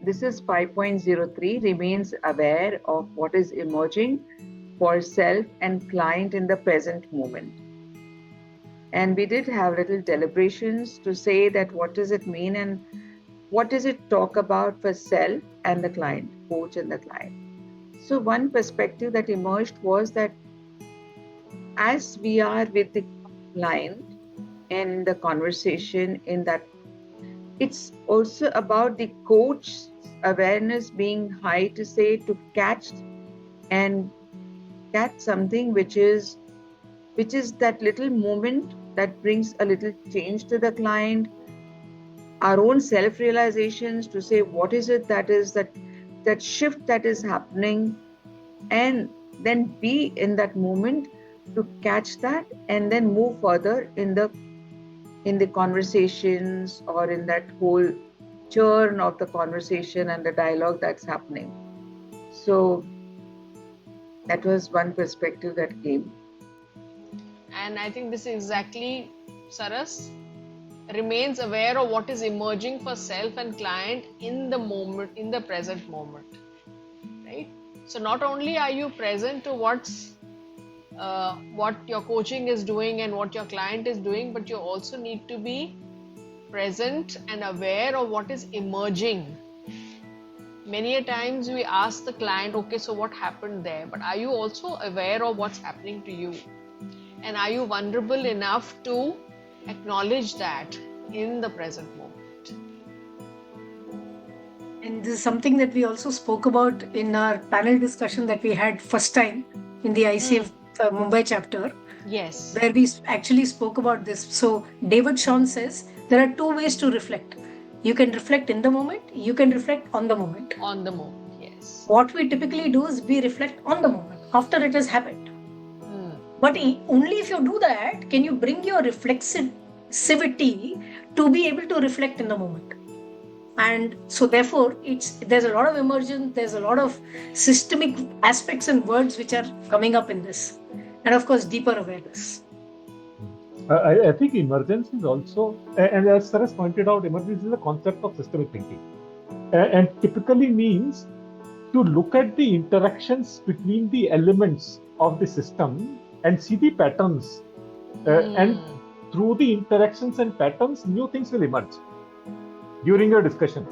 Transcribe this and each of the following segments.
this is 5.03, remains aware of what is emerging for self and client in the present moment. And we did have little deliberations to say that what does it mean and what does it talk about for self and the client, coach and the client. So one perspective that emerged was that as we are with the client in the conversation, in that it's also about the coach's awareness being high to say to catch something which is that little moment that brings a little change to the client, our own self-realizations to say what is it that is that shift that is happening, and then be in that moment to catch that and then move further in the conversations or in that whole churn of the conversation and the dialogue that's happening. So that was one perspective that came. And I think this is exactly, Saras, remains aware of what is emerging for self and client in the moment, in the present moment, right? So not only are you present to what your coaching is doing and what your client is doing, but you also need to be present and aware of what is emerging. Many a times we ask the client, okay, so what happened there? But are you also aware of what's happening to you? And are you vulnerable enough to acknowledge that in the present moment? And this is something that we also spoke about in our panel discussion that we had first time in the ICF Mumbai chapter. Yes. Where we actually spoke about this. So David Shawn says there are two ways to reflect. You can reflect in the moment, you can reflect on the moment. On the moment, yes. What we typically do is we reflect on the moment after it has happened. But only if you do that can you bring your reflexivity to be able to reflect in the moment. And so therefore there's a lot of emergence, there's a lot of systemic aspects and words which are coming up in this. And of course, deeper awareness. I think emergence is also, and as Saras pointed out, emergence is a concept of systemic thinking. And typically means to look at the interactions between the elements of the system and see the patterns. And through the interactions and patterns, new things will emerge during your discussion.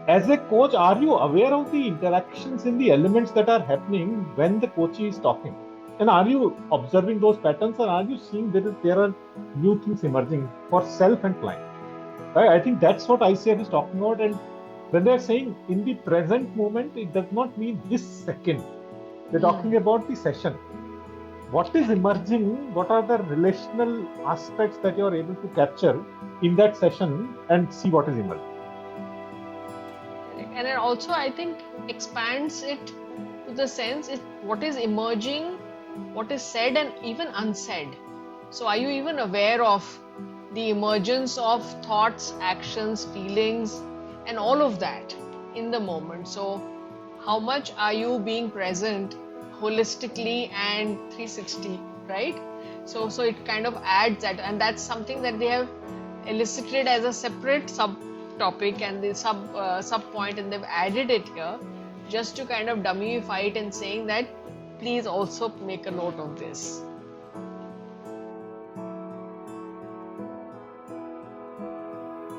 As a coach, are you aware of the interactions in the elements that are happening when the coachee is talking? And are you observing those patterns, or are you seeing that there are new things emerging for self and client? Right? I think that's what ICF is talking about. And when they're saying in the present moment, it does not mean this second. They're talking about the session. What is emerging? What are the relational aspects that you are able to capture in that session and see what is emerging? And it also, I think, expands it to the sense what is emerging, what is said and even unsaid. So are you even aware of the emergence of thoughts, actions, feelings, and all of that in the moment? So how much are you being present holistically and 360, right? So it kind of adds that, and that's something that they have elicited as a separate subtopic and the sub point, and they've added it here just to kind of dummyify it and saying that please also make a note of this.